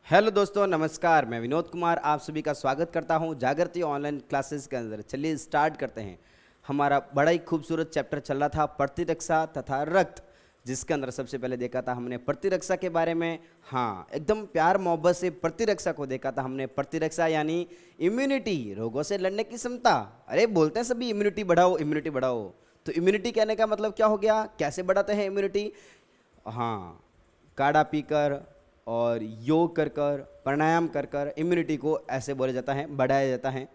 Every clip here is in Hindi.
हेलो दोस्तों, नमस्कार। मैं विनोद कुमार आप सभी का स्वागत करता हूं जागृति ऑनलाइन क्लासेस के अंदर। चलिए स्टार्ट करते हैं। हमारा बड़ा ही खूबसूरत चैप्टर चल रहा था प्रतिरक्षा तथा रक्त, जिसके अंदर सबसे पहले देखा था हमने प्रतिरक्षा के बारे में। हाँ, एकदम प्यार मोहब्बत से प्रतिरक्षा को देखा था हमने। प्रतिरक्षा यानी इम्यूनिटी, रोगों से लड़ने की क्षमता। अरे बोलते हैं सभी इम्यूनिटी बढ़ाओ, इम्यूनिटी बढ़ाओ। तो इम्यूनिटी कहने का मतलब क्या हो गया, कैसे बढ़ाते हैं इम्यूनिटी? हाँ, काढ़ा पीकर और योग कर कर, प्राणायाम कर कर इम्यूनिटी को ऐसे बोला जाता है, बढ़ाया जाता है।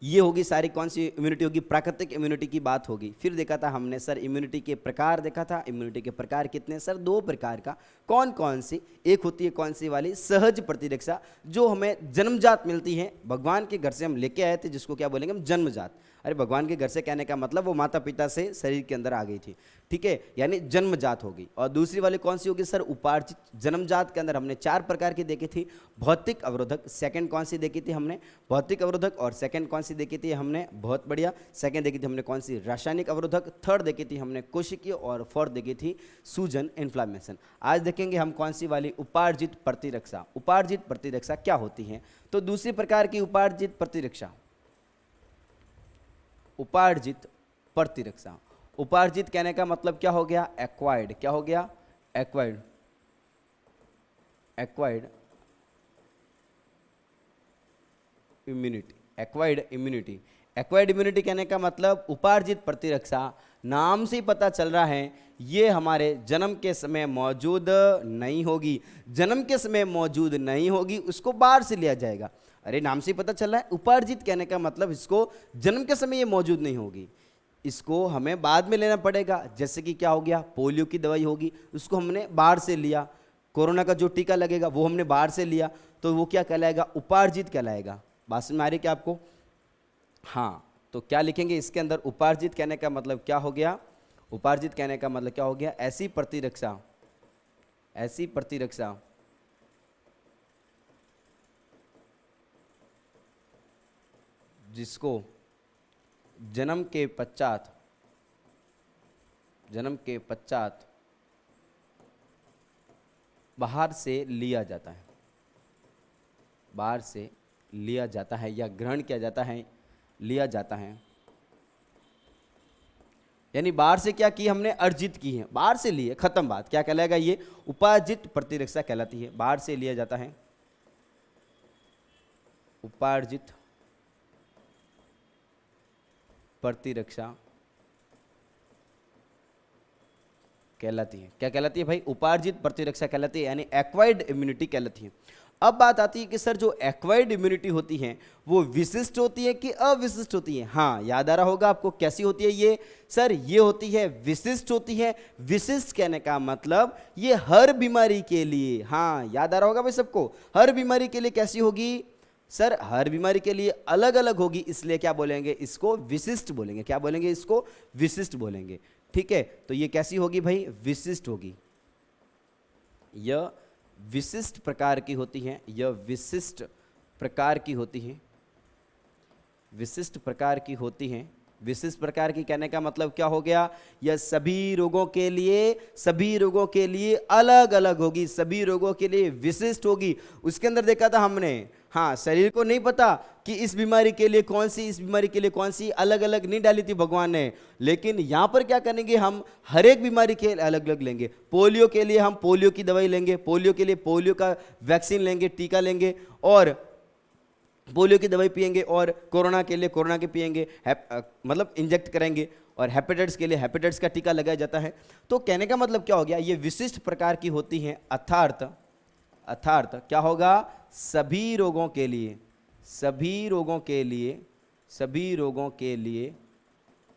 ये होगी सारी कौन सी इम्यूनिटी होगी, प्राकृतिक इम्यूनिटी की बात होगी। फिर देखा था हमने सर इम्यूनिटी के प्रकार, देखा था इम्यूनिटी के प्रकार कितने सर, दो प्रकार का। कौन कौन सी? एक होती है कौन सी वाली, सहज प्रतिरक्षा, जो हमें जन्मजात मिलती है, भगवान के घर से हम लेके आए थे, जिसको क्या बोलेंगे हम, जन्मजात। अरे भगवान के घर से कहने का मतलब वो माता पिता से शरीर के अंदर आ गई थी, ठीक है, यानी जन्मजात होगी। और दूसरी वाली कौन सी होगी सर, उपार्जित। जन्मजात के अंदर हमने चार प्रकार की देखी थी। भौतिक अवरोधक, सेकंड कौन सी देखी थी हमने, भौतिक अवरोधक। और सेकंड कौन सी देखी थी हमने, बहुत बढ़िया, सेकंड देखी थी हमने कौन सी, रासायनिक अवरोधक। थर्ड देखी थी हमने कोशिकीय। और फोर्थ देखी थी सूजन, इन्फ्लामेशन। आज देखेंगे हम कौन सी वाली, उपार्जित प्रतिरक्षा। उपार्जित प्रतिरक्षा क्या होती है? तो दूसरी प्रकार की उपार्जित प्रतिरक्षा, उपार्जित प्रतिरक्षा। उपार्जित कहने का मतलब क्या हो गया, एक्वायर्ड। क्या हो गया, acquired. Acquired immunity, acquired immunity. Acquired immunity कहने का मतलब उपार्जित प्रतिरक्षा। नाम से ही पता चल रहा है ये हमारे जन्म के समय मौजूद नहीं होगी। जन्म के समय मौजूद नहीं होगी, उसको बाहर से लिया जाएगा। अरे नाम से ही पता चल रहा है, उपार्जित कहने का मतलब इसको जन्म के समय ये मौजूद नहीं होगी, इसको हमें बाद में लेना पड़ेगा। जैसे कि क्या हो गया, पोलियो की दवाई होगी, उसको हमने बाहर से लिया। कोरोना का जो टीका लगेगा वो हमने बाहर से लिया, तो वो क्या कहलाएगा, उपार्जित कहलाएगा। बात समझ में आ रही क्या आपको? हाँ, तो क्या लिखेंगे इसके अंदर, उपार्जित कहने का मतलब क्या हो गया, उपार्जित कहने का मतलब क्या हो गया, ऐसी प्रतिरक्षा, ऐसी प्रतिरक्षा जिसको जन्म के पश्चात, जन्म के पश्चात बाहर से लिया जाता है, बाहर से लिया जाता है या ग्रहण किया जाता है, लिया जाता है। यानी बाहर से क्या की हमने, अर्जित की है, बाहर से लिए, खत्म बात। क्या कहलाएगा ये, उपार्जित प्रतिरक्षा कहलाती है। बाहर से लिया जाता है, उपार्जित प्रतिरक्षा कहलाती है। क्या कहलाती है भाई, उपार्जित प्रतिरक्षा कहलाती है, यानी एक्वायर्ड इम्यूनिटी कहलाती है। अब बात आती है कि सर जो एक्वायर्ड इम्यूनिटी होती है वो विशिष्ट होती है कि अविशिष्ट होती है? हाँ, याद आ रहा होगा आपको कैसी होती है ये सर, ये होती है विशिष्ट होती है। विशिष्ट कहने का मतलब ये हर बीमारी के लिए, हाँ याद आ रहा होगा भाई सबको, हर बीमारी के लिए कैसी होगी सर, हर बीमारी के लिए अलग अलग होगी, इसलिए क्या बोलेंगे इसको, विशिष्ट बोलेंगे। क्या बोलेंगे इसको, विशिष्ट बोलेंगे। ठीक है, तो ये कैसी होगी भाई, विशिष्ट होगी। यह विशिष्ट प्रकार की होती है, यह विशिष्ट प्रकार की होती है, विशिष्ट प्रकार की होती है। विशिष्ट प्रकार की कहने का मतलब क्या हो गया, यह सभी रोगों के लिए, सभी रोगों के लिए अलग अलग होगी, सभी रोगों के लिए विशिष्ट होगी। उसके अंदर देखा था हमने, हाँ, शरीर को नहीं पता कि इस बीमारी के लिए कौन सी, इस बीमारी के लिए कौन सी, अलग अलग नहीं डाली थी भगवान ने। लेकिन यहां पर क्या करेंगे हम, हर एक बीमारी के अलग अलग लेंगे। पोलियो के लिए हम पोलियो की दवाई लेंगे, पोलियो के लिए पोलियो का वैक्सीन लेंगे, टीका लेंगे, और पोलियो की दवाई पिएंगे, और कोरोना के लिए कोरोना के पिएंगे, मतलब इंजेक्ट करेंगे, और हेपेटाइटिस के लिए हेपेटाइटिस का टीका लगाया जाता है। तो कहने का मतलब क्या हो गया, ये विशिष्ट प्रकार की होती हैं, अर्थात, अर्थात क्या होगा, सभी रोगों के लिए, सभी रोगों के लिए, सभी रोगों के लिए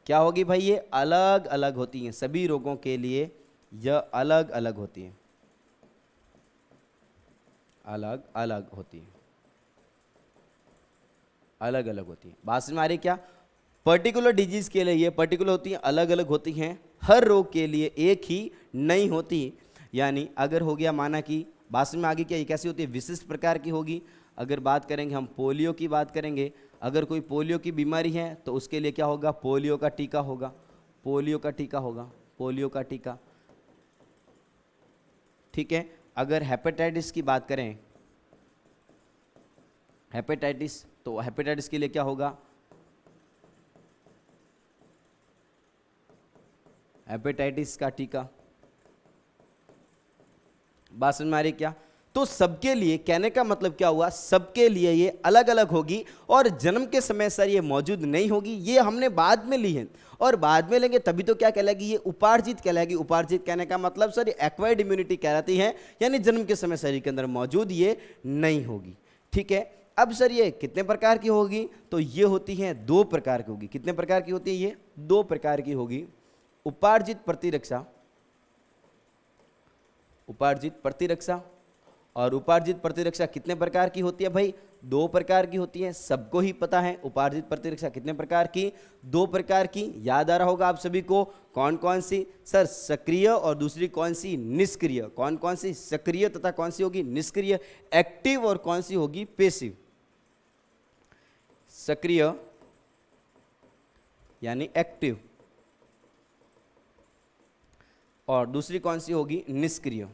क्या होगी भाई, ये अलग अलग होती हैं। सभी रोगों के लिए यह अलग अलग होती हैं, अलग अलग होती हैं, अलग अलग होती हैं। बात समझ में आ रही क्या? पर्टिकुलर डिजीज के लिए ये पर्टिकुलर होती हैं, अलग अलग होती हैं, हर रोग के लिए एक ही नहीं होती। यानी अगर हो गया, माना कि बात समझ में आ गई क्या, ये कैसी होती है, विशिष्ट प्रकार की होगी। अगर बात करेंगे हम पोलियो की, बात करेंगे, अगर कोई पोलियो की बीमारी है तो उसके लिए क्या होगा, पोलियो का टीका होगा, पोलियो का टीका होगा, पोलियो का टीका। ठीक है, अगर हेपेटाइटिस की बात करें, हेपेटाइटिस, तो हेपेटाइटिस के लिए क्या होगा, हेपेटाइटिस का टीका। बात समझ में आ रही क्या? तो सबके लिए, कहने का मतलब क्या हुआ, सबके लिए ये अलग अलग होगी और जन्म के समय सर ये मौजूद नहीं होगी, ये हमने बाद में ली है और बाद में लेंगे तभी तो क्या कहलाएगी, ये उपार्जित कहलाएगी। उपार्जित कहने का मतलब सर ये एक्वायर्ड इम्यूनिटी कहलाती है, यानी जन्म के समय शरीर के अंदर मौजूद ये नहीं होगी। ठीक है, अब सर ये कितने प्रकार की होगी, तो ये होती है 2 प्रकार की होगी। कितने प्रकार की होती है ये? 2 प्रकार की होगी। उपार्जित प्रतिरक्षा, उपार्जित प्रतिरक्षा। और उपार्जित प्रतिरक्षा कितने प्रकार की होती है भाई? 2 प्रकार की होती है, सबको ही पता है। उपार्जित प्रतिरक्षा कितने प्रकार की? 2 प्रकार की। याद आ रहा होगा आप सभी को, कौन कौन सी सर? सक्रिय और दूसरी कौन सी? निष्क्रिय। कौन कौन सी? सक्रिय तथा कौन सी होगी? निष्क्रिय। एक्टिव और कौन सी होगी? पैसिव। सक्रिय यानी एक्टिव और दूसरी कौन सी होगी? निष्क्रिय।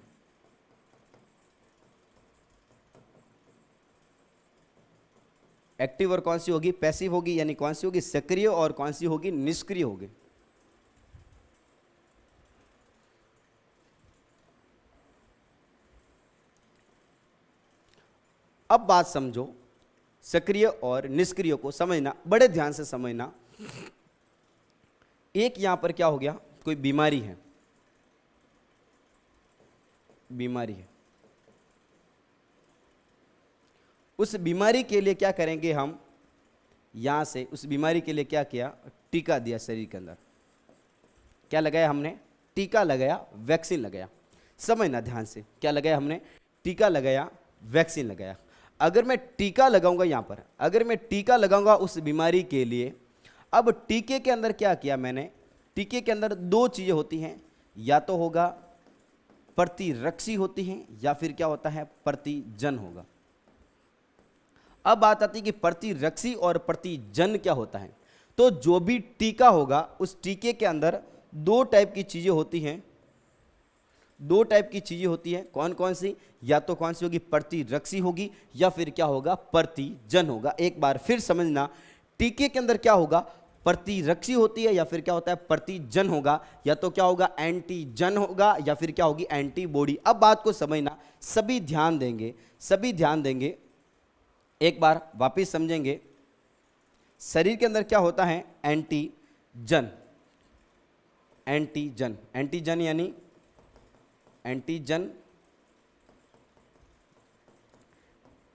एक्टिव और कौन सी होगी? पैसिव होगी, यानी कौन सी होगी? सक्रिय और कौन सी होगी? निष्क्रिय होगी। अब बात समझो, सक्रिय और निष्क्रिय को समझना, बड़े ध्यान से समझना। एक यहां पर क्या हो गया, कोई बीमारी है, बीमारी है, उस बीमारी के लिए क्या करेंगे हम, यहां से उस बीमारी के लिए क्या किया? टीका दिया शरीर के अंदर। क्या लगाया हमने? टीका लगाया, वैक्सीन लगाया। समझना ध्यान से, क्या लगाया हमने? टीका लगाया, वैक्सीन लगाया। अगर मैं टीका लगाऊंगा यहां पर, अगर मैं टीका लगाऊंगा उस बीमारी के लिए, अब टीके के अंदर क्या किया मैंने? टीके के अंदर 2 चीजें होती हैं, या तो होगा प्रतिरक्षी होती हैं या फिर क्या होता है? प्रतिजन होगा। अब बात आती है कि प्रतिरक्षी और प्रतिजन क्या होता है। तो जो भी टीका होगा उस टीके के अंदर 2 टाइप की चीजें होती हैं, 2 टाइप की चीजें होती हैं। कौन कौन सी? या तो कौन सी होगी? प्रतिरक्षी होगी या फिर क्या होगा? प्रतिजन होगा। एक बार फिर समझना, टीके के अंदर क्या होगा? प्रतिरक्षी होती है या फिर क्या होता है? प्रतिजन होगा। या तो क्या होगा? एंटीजन होगा या फिर क्या होगी? एंटीबॉडी। अब बात को समझना, सभी ध्यान देंगे, सभी ध्यान देंगे, एक बार वापिस समझेंगे। शरीर के अंदर क्या होता है? एंटीजन। एंटीजन, एंटीजन यानी एंटीजन,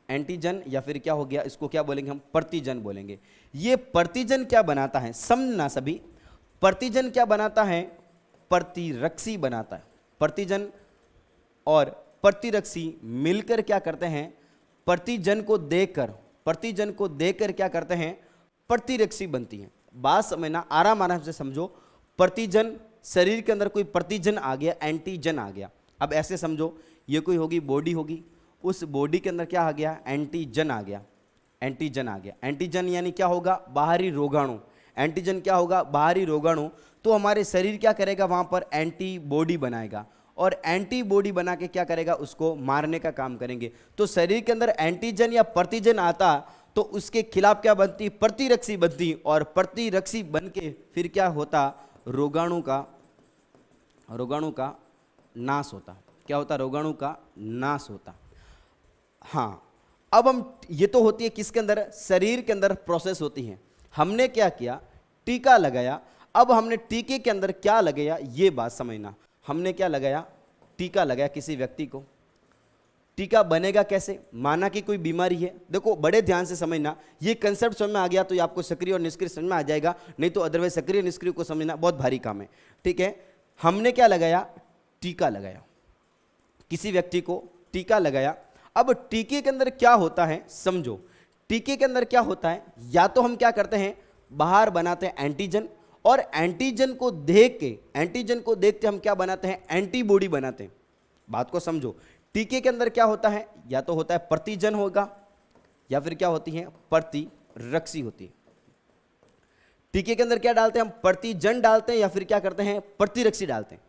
एंटीजन या फिर क्या हो गया, इसको क्या बोलेंगे हम? प्रतिजन बोलेंगे। ये प्रतिजन क्या बनाता है, समझना सभी। प्रतिजन क्या बनाता है? प्रतिरक्षी बनाता है। प्रतिजन और प्रतिरक्षी मिलकर क्या करते हैं? प्रतिजन को देखकर, प्रतिजन को देखकर क्या करते हैं? प्रतिरक्षी बनती है। बात समझना, आराम आराम से समझो। प्रतिजन, शरीर के अंदर कोई प्रतिजन आ गया, एंटीजन आ गया। अब ऐसे समझो, ये कोई होगी बॉडी होगी, उस बॉडी के अंदर क्या आ गया? एंटीजन आ गया, एंटीजन आ गया। एंटीजन यानी क्या होगा? बाहरी रोगाणु। एंटीजन क्या होगा? बाहरी रोगाणु। तो हमारे शरीर क्या करेगा? वहां पर एंटीबॉडी बनाएगा और एंटीबॉडी बना के क्या करेगा? उसको मारने का काम करेंगे। तो शरीर के अंदर एंटीजन या प्रतिजन आता तो उसके खिलाफ क्या बनती? प्रतिरक्षी बनती, और प्रतिरक्षी बन के फिर क्या होता? रोगाणु का नाश होता। क्या होता? रोगाणु का नाश होता। हाँ, अब हम, ये तो होती है किसके अंदर? शरीर के अंदर प्रोसेस होती है। हमने क्या किया? टीका लगाया। अब हमने टीके के अंदर क्या लगाया, ये बात समझना। हमने क्या लगाया? टीका लगाया किसी व्यक्ति को। टीका बनेगा कैसे? माना कि कोई बीमारी है, देखो बड़े ध्यान से समझना, ये कंसेप्ट समझ में आ गया तो ये आपको सक्रिय और निष्क्रिय समझ में आ जाएगा, नहीं तो अदरवाइज सक्रिय निष्क्रिय को समझना बहुत भारी काम है। ठीक है, हमने क्या लगाया? टीका लगाया, किसी व्यक्ति को टीका लगाया। अब टीके के अंदर क्या होता है समझो। टीके के अंदर क्या होता है? या तो हम क्या करते हैं? बाहर बनाते हैं एंटीजन, और एंटीजन को देख के, एंटीजन को देखते हम क्या बनाते हैं? एंटीबॉडी बनाते हैं। बात को समझो, टीके के अंदर क्या होता है? या तो होता है प्रतिजन होगा या फिर क्या होती है? प्रतिरक्षी होती है। टीके के अंदर क्या डालते हैं हम? प्रतिजन डालते हैं या फिर क्या करते हैं? प्रतिरक्षी डालते हैं।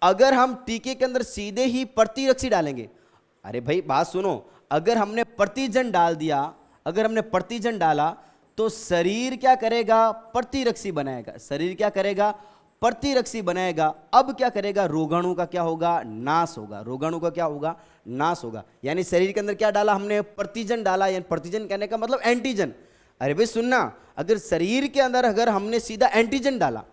अगर हम टीके के अंदर सीधे ही प्रतिरक्षी डालेंगे, अरे भाई बात सुनो, अगर हमने प्रतिजन डाल दिया, अगर हमने प्रतिजन डाला तो शरीर क्या करेगा? प्रतिरक्षी बनाएगा। शरीर क्या करेगा? प्रतिरक्षी बनाएगा। अब क्या करेगा? रोगाणु का क्या होगा? नाश होगा। रोगाणु का क्या होगा? नाश होगा। यानी शरीर के अंदर क्या डाला हमने? प्रतिजन डाला। यानी प्रतिजन कहने का मतलब एंटीजन। अरे भाई सुनना, अगर शरीर के अंदर अगर हमने सीधा एंटीजन डाला,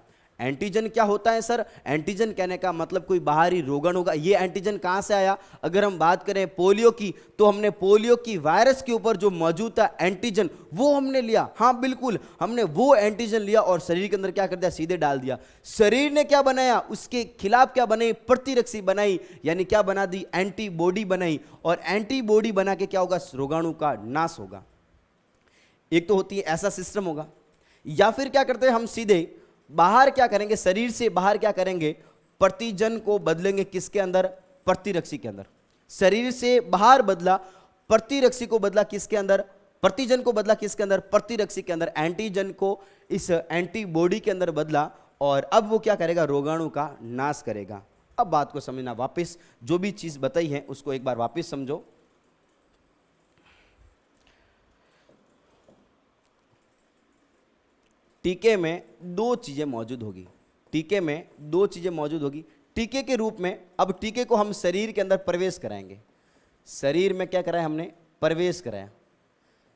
एंटीजन क्या होता है सर? एंटीजन कहने का मतलब कोई बाहरी रोगन होगा। ये एंटीजन कहां से आया? अगर हम बात करें पोलियो की, तो हमने पोलियो की वायरस के ऊपर जो मौजूद था एंटीजन, वो हमने लिया। हाँ बिल्कुल, हमने वो एंटीजन लिया और शरीर के अंदर क्या कर दिया? सीधे डाल दिया। शरीर ने क्या बनाया? उसके खिलाफ क्या बनाई? प्रतिरक्षी बनाई। यानी क्या बना दी? एंटीबॉडी बनाई। और एंटीबॉडी बना के क्या होगा? रोगाणु का नाश होगा। एक तो होती है ऐसा सिस्टम होगा, या फिर क्या करते हैं हम सीधे बाहर क्या करेंगे? शरीर से बाहर क्या करेंगे? प्रतिजन को बदलेंगे। किसके अंदर? प्रतिरक्षी के अंदर। शरीर से बाहर बदला, प्रतिरक्षी को बदला किसके अंदर? प्रतिजन को बदला किसके अंदर? प्रतिरक्षी के अंदर। एंटीजन को इस एंटीबॉडी के अंदर बदला और अब वो क्या करेगा? रोगाणु का नाश करेगा। अब बात को समझना, वापस जो भी चीज बताई है उसको एक बार वापस समझो। टीके में दो चीजें मौजूद होगी। टीके में दो चीजें मौजूद होगी टीके के रूप में। अब टीके को हम शरीर के अंदर प्रवेश कराएंगे। शरीर में क्या कराया हमने? प्रवेश कराया।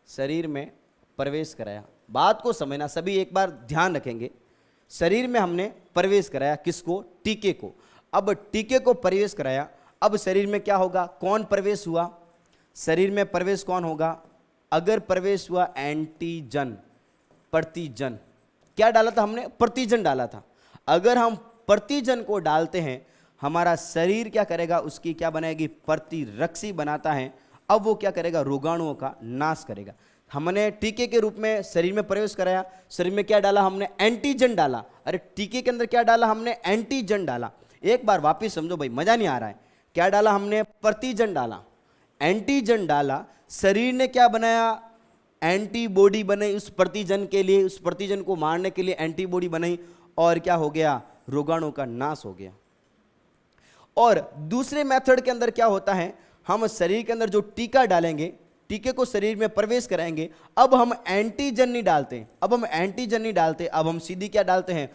शरीर में प्रवेश कराया। बात को समझना, सभी एक बार ध्यान रखेंगे। शरीर में हमने प्रवेश कराया किसको? टीके को। अब टीके को प्रवेश कराया, अब शरीर में क्या होगा? कौन प्रवेश हुआ? शरीर में प्रवेश कौन होगा? अगर प्रवेश हुआ एंटीजन, प्रतिजन। क्या डाला था हमने? प्रतिजन डाला था। अगर हम प्रतिजन को डालते हैं, हमारा शरीर क्या करेगा? उसकी क्या बनाएगी? प्रतिरक्षी बनाता है। अब वो क्या करेगा? रोगाणुओं का नाश करेगा। हमने टीके के रूप में शरीर में प्रवेश कराया। शरीर में क्या डाला हमने? एंटीजन डाला। अरे टीके के अंदर क्या डाला हमने? एंटीजन डाला। एक बार वापिस समझो भाई, मजा नहीं आ रहा है। क्या डाला हमने? प्रतिजन डाला, एंटीजन डाला। शरीर ने क्या बनाया? एंटीबॉडी बनाई उस प्रतिजन के लिए, उस प्रतिजन को मारने के लिए एंटीबॉडी बनाई और क्या हो गया? रोगाणु का नाश हो गया। और दूसरे मेथड के अंदर क्या होता है? हम शरीर के अंदर जो टीका डालेंगे, टीके को शरीर में प्रवेश कराएंगे। अब हम एंटीजन नहीं डालते, अब हम एंटीजन नहीं डालते, अब हम सीधी क्या डालते हैं?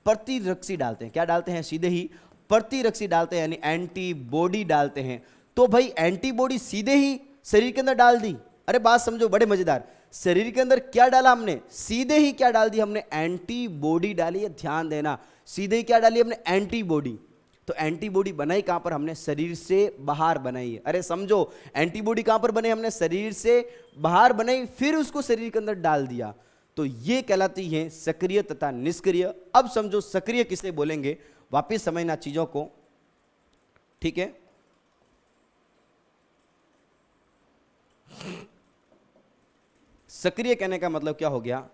प्रतिरक्षी डालते हैं। क्या डालते हैं? सीधे ही प्रतिरक्षी डालते हैं, यानी एंटीबॉडी डालते हैं। तो भाई एंटीबॉडी सीधे ही शरीर के अंदर डाल दी। अरे बात समझो, बड़े मजेदार। शरीर के अंदर क्या डाला हमने? सीधे ही क्या डाल दी हमने? एंटीबॉडी डाली है। ध्यान देना, सीधे ही क्या डाली हमने? एंटीबॉडी। तो एंटीबॉडी बनाई कहां पर हमने? शरीर से बाहर बनाई है। अरे समझो, एंटीबॉडी कहां पर बने हमने? शरीर से बाहर बनाई, फिर उसको शरीर के अंदर डाल दिया। तो ये कहलाती है सक्रिय तथा निष्क्रिय। अब समझो सक्रिय किसे बोलेंगे, वापिस समझना चीजों को, ठीक है? सक्रिय कहने का मतलब क्या हो गया?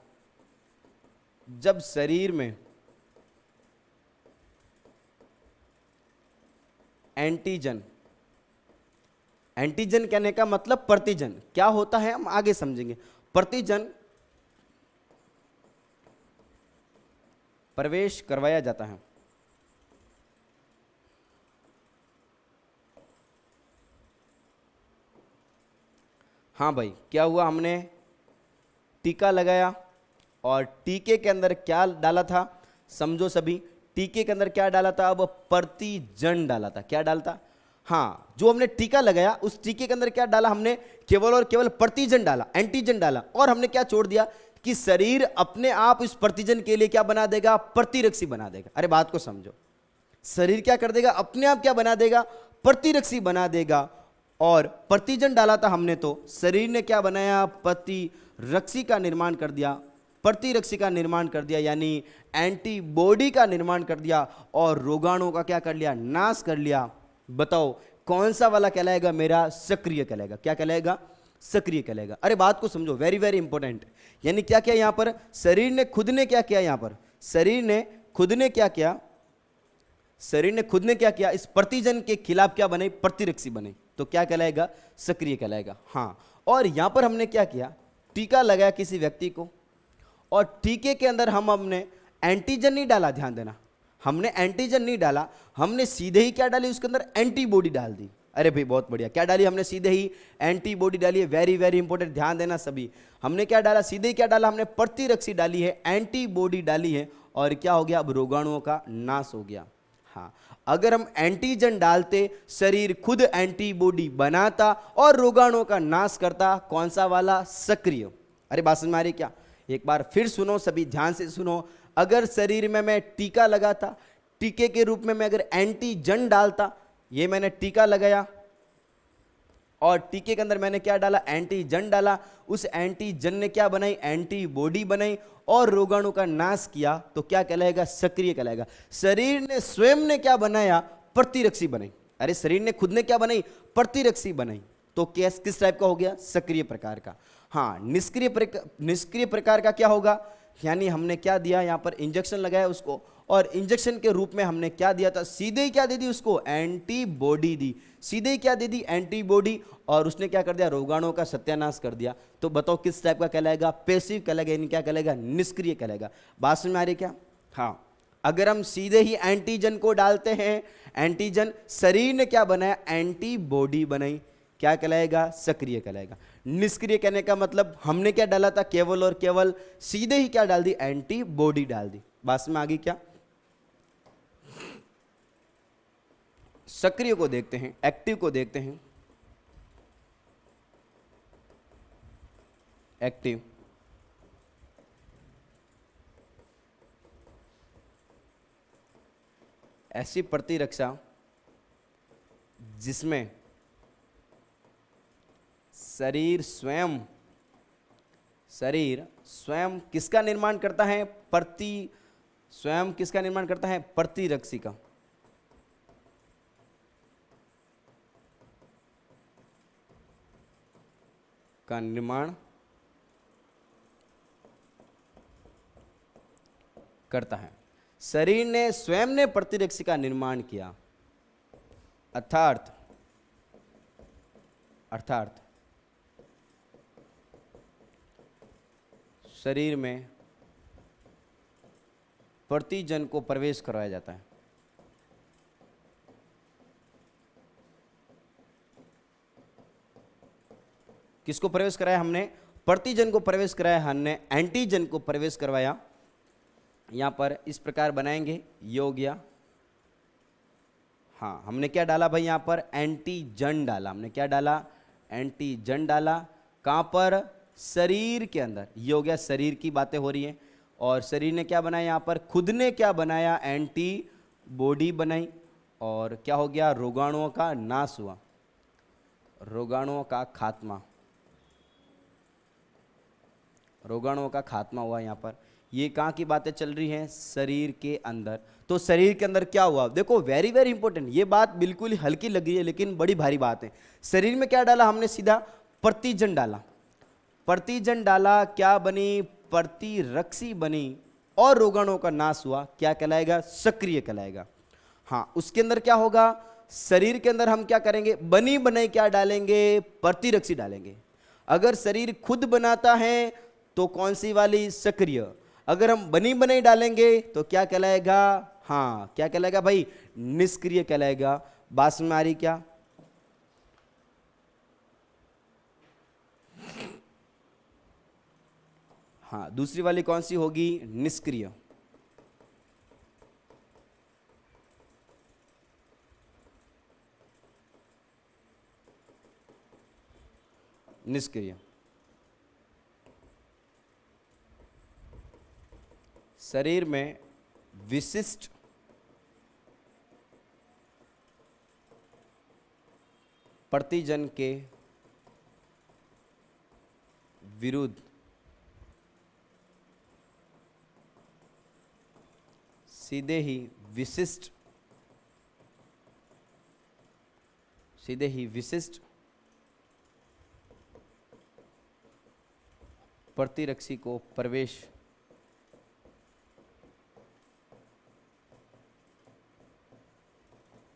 जब शरीर में एंटीजन, एंटीजन कहने का मतलब प्रतिजन क्या होता है हम आगे समझेंगे। प्रतिजन प्रवेश करवाया जाता है। हाँ भाई, क्या हुआ? हमने टीका लगाया और टीके के अंदर क्या डाला था? समझो सभी, टीके के अंदर क्या डाला था? अब प्रतिजन डाला था। क्या डालता? हाँ, जो हमने टीका लगाया उस टीके के अंदर क्या डाला हमने? केवल और केवल प्रतिजन डाला, एंटीजन डाला। और हमने क्या छोड़ दिया कि शरीर अपने आप इस प्रतिजन के लिए क्या बना देगा? प्रतिरक्षी बना देगा। अरे बात को समझो, शरीर क्या कर देगा? अपने आप क्या बना देगा? प्रतिरक्षी बना देगा। और प्रतिजन डाला था हमने, तो शरीर ने क्या बनाया? प्रतिरक्षी का निर्माण कर दिया, प्रतिरक्षी का निर्माण कर दिया, यानी एंटीबॉडी का निर्माण कर दिया और रोगाणुओं का क्या कर लिया? नाश कर लिया। बताओ कौन सा वाला कहलाएगा? मेरा सक्रिय कहलाएगा। क्या कहलाएगा? सक्रिय कहलाएगा। अरे बात को समझो, वेरी वेरी इंपॉर्टेंट। यानी क्या किया यहां पर? शरीर ने खुद ने क्या किया? यहां पर शरीर ने खुद ने क्या किया? शरीर ने खुद ने क्या किया? इस प्रतिजन के खिलाफ क्या बने? प्रतिरक्षी बने। तो क्या कहलाएगा? सक्रिय कहलाएगा। हाँ, और यहां पर हमने क्या किया? टीका लगाया किसी व्यक्ति को और टीके के अंदर हम हमने एंटीजन नहीं डाला। ध्यान देना, हमने एंटीजन नहीं डाला, हमने सीधे ही क्या डाली उसके अंदर, एंटीबॉडी डाल दी। अरे भाई बहुत बढ़िया, क्या डाली हमने, सीधे ही एंटीबॉडी डाली है। वेरी वेरी इंपॉर्टेंट, ध्यान देना सभी। हमने क्या डाला, सीधे ही क्या डाला हमने, प्रतिरक्षी डाली है, एंटीबॉडी डाली है, और क्या हो गया, अब रोगाणुओं का नाश हो गया। हाँ, अगर हम एंटीजन डालते, शरीर खुद एंटीबॉडी बनाता और रोगाणुओं का नाश करता। कौन सा वाला, सक्रिय। अरे बात समझ में आ रही क्या, एक बार फिर सुनो सभी, ध्यान से सुनो। अगर शरीर में मैं टीका लगाता, टीके के रूप में मैं अगर एंटीजन डालता, ये मैंने टीका लगाया और टीके के अंदर मैंने क्या डाला, एंटीजन डाला, उस एंटीजन ने क्या बनाई, एंटीबॉडी बनाई और रोगाणु का नाश किया, तो क्या कहलाएगा, सक्रिय कहलाएगा। शरीर ने स्वयं ने क्या बनाया, प्रतिरक्षी बनाई। अरे शरीर ने खुद ने क्या बनाई, प्रतिरक्षी बनाई, तो किस टाइप का हो गया, सक्रिय प्रकार का। हाँ, निष्क्रिय प्रकार का क्या होगा, यानी हमने क्या दिया, यहां पर इंजेक्शन लगाया उसको, और इंजेक्शन के रूप में हमने क्या दिया था, सीधे ही क्या दे दी उसको, एंटीबॉडी दी। सीधे ही क्या दे दी, एंटीबॉडी, और उसने क्या कर दिया, रोगाणुओं का सत्यानाश कर दिया। तो बताओ किस टाइप का कहलाएगा, पैसिव कहलाएगा, यानी क्या कहलाएगा, निष्क्रिय कहलाएगा। बात समझ में आ रही क्या। हाँ, अगर हम सीधे ही एंटीजन को डालते हैं, एंटीजन, शरीर ने क्या बनाया, एंटीबॉडी बनाई, क्या कहलाएगा, सक्रिय कहलाएगा। निष्क्रिय कहने का मतलब हमने क्या डाला था, केवल और केवल सीधे ही क्या डाल दी, एंटीबॉडी डाल दी। बात में आ गई क्या। सक्रिय को देखते हैं, एक्टिव को देखते हैं। एक्टिव, ऐसी प्रतिरक्षा जिसमें शरीर स्वयं किसका निर्माण करता है, स्वयं किसका निर्माण करता है, प्रतिरक्षी का निर्माण करता है। शरीर ने स्वयं ने प्रतिरक्षी का निर्माण किया, अर्थात शरीर में प्रतिजन को प्रवेश करवाया जाता है। किसको प्रवेश कराया हमने, प्रतिजन को प्रवेश कराया, हमने एंटीजन को प्रवेश करवाया। यहां पर इस प्रकार बनाएंगे, ये हो गया। हाँ, हमने क्या डाला भाई, यहां पर एंटीजन डाला, हमने क्या डाला, एंटीजन डाला। कहां पर, शरीर के अंदर, ये हो गया, शरीर की बातें हो रही हैं। और शरीर ने क्या बनाया, यहां पर खुद ने क्या बनाया, एंटीबॉडी बनाई, और क्या हो गया, रोगाणुओं का नाश हुआ, रोगाणुओं का खात्मा, रोगाणुओं का खात्मा हुआ। यहां पर ये कहाँ की बातें चल रही हैं, शरीर के अंदर। तो शरीर के अंदर क्या हुआ, देखो वेरी वेरी इंपॉर्टेंट, ये बात बिल्कुल हल्की लग रही है लेकिन बड़ी भारी बात है। शरीर में क्या डाला हमने, सीधा प्रतिजन डाला, प्रतिजन डाला, क्या बनी, प्रतिरक्षी बनी, और रोगाणुओं का नाश हुआ, क्या कहलाएगा, सक्रिय कहलाएगा। हाँ, उसके अंदर क्या होगा, शरीर के अंदर हम क्या करेंगे, बनी बनाई क्या डालेंगे, प्रतिरक्षी डालेंगे। अगर शरीर खुद बनाता है तो कौन सी वाली, सक्रिय। अगर हम बनी बनाई डालेंगे तो क्या कहलाएगा, हाँ क्या कहलाएगा भाई, निष्क्रिय कहलाएगा। बात समझ में आ रही क्या। हाँ, दूसरी वाली कौन सी होगी, निष्क्रिय। निष्क्रिय, शरीर में विशिष्ट प्रतिजन के विरुद्ध सीधे ही विशिष्ट प्रतिरक्षी को प्रवेश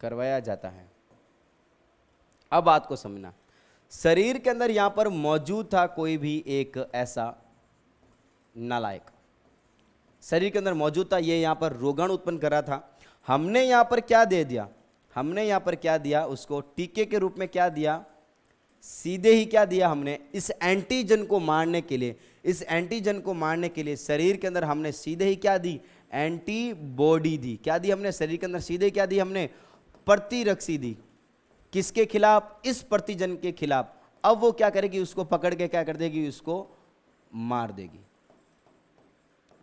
करवाया जाता है। अब बात को समझना, शरीर के अंदर यहां पर मौजूद था कोई भी एक ऐसा नालायक, शरीर के अंदर मौजूद था, ये यहां पर रोगाणु उत्पन्न कर रहा था। हमने यहां पर क्या दे दिया, हमने यहां पर क्या दिया, उसको टीके के रूप में क्या दिया, सीधे ही क्या दिया हमने, इस एंटीजन को मारने के लिए, इस एंटीजन को मारने के लिए शरीर के अंदर हमने सीधे ही क्या दी, एंटीबॉडी दी। क्या दी हमने शरीर के अंदर सीधे, क्या दी हमने, प्रतिरक्षी दी। किसके खिलाफ, इस प्रतिजन के खिलाफ। अब वो क्या करेगी, उसको पकड़ के क्या कर देगी, उसको मार देगी।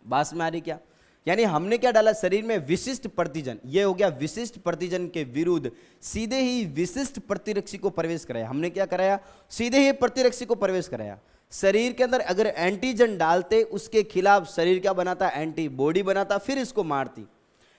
बात में आ रही क्या, यानी हमने क्या डाला शरीर में, विशिष्ट प्रतिजन। ये हो गया विशिष्ट प्रतिजन के विरुद्ध सीधे ही विशिष्ट प्रतिरक्षी को प्रवेश कराया। हमने क्या कराया, सीधे ही प्रतिरक्षी को प्रवेश कराया। शरीर के अंदर अगर एंटीजन डालते, उसके खिलाफ शरीर क्या बनाता, एंटीबॉडी बनाता, फिर इसको मारती।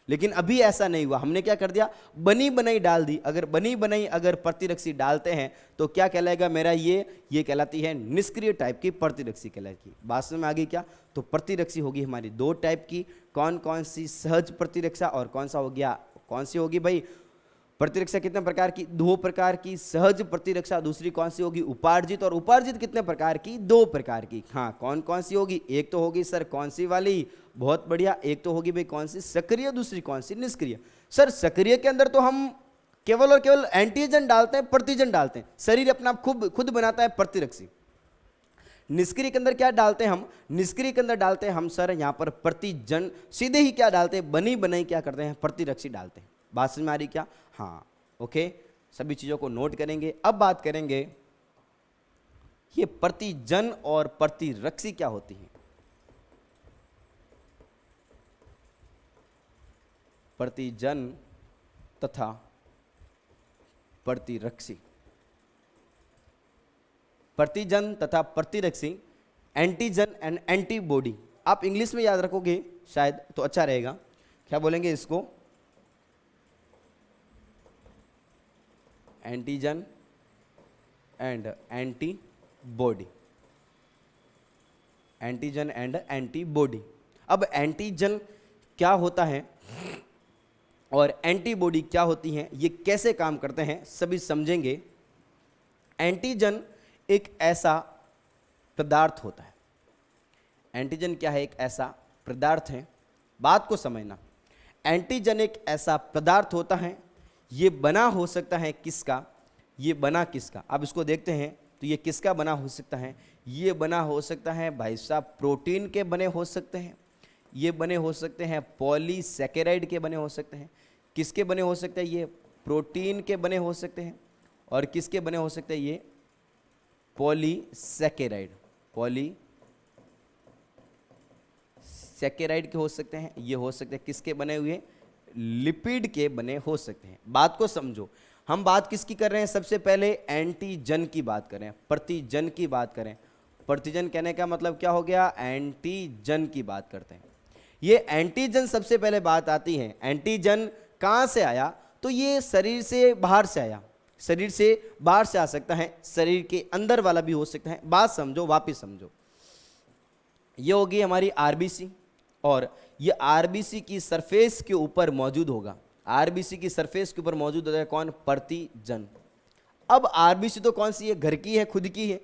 लेकिन अभी ऐसा नहीं हुआ, हमने क्या कर दिया, बनी बनाई डाल दी। अगर बनी बनाई अगर प्रतिरक्षी डालते हैं तो क्या कहलाएगा मेरा, ये कहलाती है निष्क्रिय टाइप की प्रतिरक्षी कहलाएगी। बात में आ गई क्या, तो प्रतिरक्षी होगी हमारी दो टाइप की। कौन कौन सी, सहज प्रतिरक्षा और कौन सा हो गया, कौन सी होगी भाई, प्रतिरक्षा कितने प्रकार की, दो प्रकार की। सहज प्रतिरक्षा दूसरी कौन सी होगी, उपार्जित। और उपार्जित कितने प्रकार की, दो प्रकार की। हाँ, कौन कौन सी होगी, एक तो होगी सर कौन सी वाली, बहुत बढ़िया, एक तो होगी भाई कौन सी, सक्रिय, दूसरी कौन सी, निष्क्रिय। सर सक्रिय के अंदर तो हम केवल और केवल एंटीजन डालते हैं, प्रतिजन डालते हैं, शरीर अपना खुद बनाता है प्रतिरक्षी। निष्क्रिय के अंदर क्या डालते हैं हम, निष्क्रिय के अंदर डालते हैं हम सर यहाँ पर प्रतिजन, सीधे ही क्या डालते हैं, बनी बनाई क्या करते हैं, प्रतिरक्षी डालते हैं। बात समझ में आ रही क्या, हाँ ओके, सभी चीजों को नोट करेंगे। अब बात करेंगे ये प्रतिजन और प्रतिरक्षी क्या होती है। प्रतिजन तथा प्रतिरक्षी, प्रतिजन तथा प्रतिरक्षी, एंटीजन एंड एंटीबॉडी। आप इंग्लिश में याद रखोगे शायद तो अच्छा रहेगा। क्या बोलेंगे इसको, antigen and antibody, antigen and antibody. अब एंटीजन क्या होता है और एंटीबॉडी क्या होती हैं, ये कैसे काम करते हैं सभी समझेंगे। एंटीजन एक ऐसा पदार्थ होता है, एंटीजन क्या है, एक ऐसा पदार्थ है। बात को समझना, एंटीजन एक ऐसा पदार्थ होता है, ये बना हो सकता है किसका, ये बना किसका, अब इसको देखते हैं तो ये किसका बना हो सकता है, ये बना हो सकता है भाई साहब प्रोटीन के बने हो सकते हैं, ये बने हो सकते हैं पॉलीसैकेराइड के बने हो सकते हैं। किसके बने हो सकते हैं, ये प्रोटीन के बने हो सकते हैं, और किसके बने हो सकते हैं, ये पॉलीसैकेराइड, पॉलीसैकेराइड के हो सकते हैं। ये हो सकते हैं किसके बने हुए, लिपिड के बने हो सकते हैं। बात को समझो, हम बात किसकी कर रहे हैं, सबसे पहले एंटीजन की बात करें, प्रतिजन की बात करें। प्रतिजन कहने का मतलब क्या हो गया, एंटीजन की बात करते हैं। ये एंटीजन सबसे पहले बात आती है। एंटीजन कहां से आया, तो ये शरीर से बाहर से आया, शरीर से बाहर से आ सकता है, शरीर के अंदर वाला भी हो सकता है। बात समझो, वापिस समझो। ये होगी हमारी आरबीसी, और ये आरबीसी की सरफेस के ऊपर मौजूद होगा, आरबीसी की सरफेस के ऊपर मौजूद होता है कौन, प्रतिजन। अब आरबीसी तो कौन सी है, घर की है, खुद की है,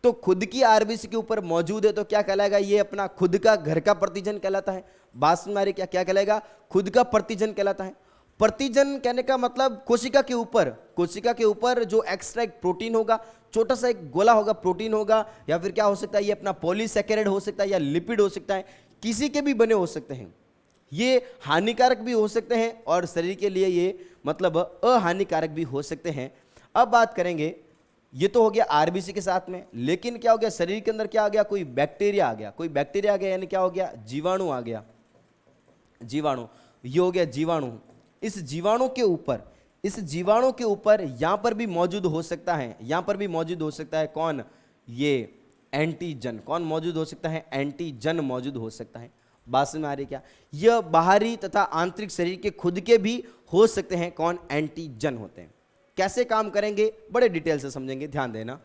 तो खुद की आरबीसी के ऊपर मौजूद है तो क्या कहलाएगा, ये अपना खुद का घर का प्रतिजन कहलाता है। बात समझ में आ रही क्या, क्या कहलाएगा, खुद का प्रतिजन कहलाता है। प्रतिजन कहने का मतलब कोशिका के ऊपर, कोशिका के ऊपर जो एक्स्ट्रा एक प्रोटीन होगा, छोटा सा एक गोला होगा, प्रोटीन होगा, या फिर क्या हो सकता है, ये अपना पॉलीसैकेराइड हो सकता है, या लिपिड हो सकता है, किसी के भी बने हो सकते हैं। ये हानिकारक भी हो सकते हैं और शरीर के लिए ये मतलब अहानिकारक भी हो सकते हैं। अब बात करेंगे, ये तो हो गया आरबीसी के साथ में, लेकिन क्या हो गया, शरीर के अंदर क्या आ गया, कोई बैक्टीरिया आ गया, कोई बैक्टीरिया आ गया, यानी क्या हो गया, जीवाणु आ गया, जीवाणु, ये हो गया जीवाणु। इस जीवाणु के ऊपर, इस जीवाणु के ऊपर यहां पर भी मौजूद हो सकता है, यहां पर भी मौजूद हो सकता है कौन, ये एंटीजन। कौन मौजूद हो सकता है, एंटीजन मौजूद हो सकता है। बात समझ में आ रही क्या, यह बाहरी तथा आंतरिक शरीर के खुद के भी हो सकते हैं, कौन, एंटीजन होते हैं। कैसे काम करेंगे बड़े डिटेल से समझेंगे, ध्यान देना।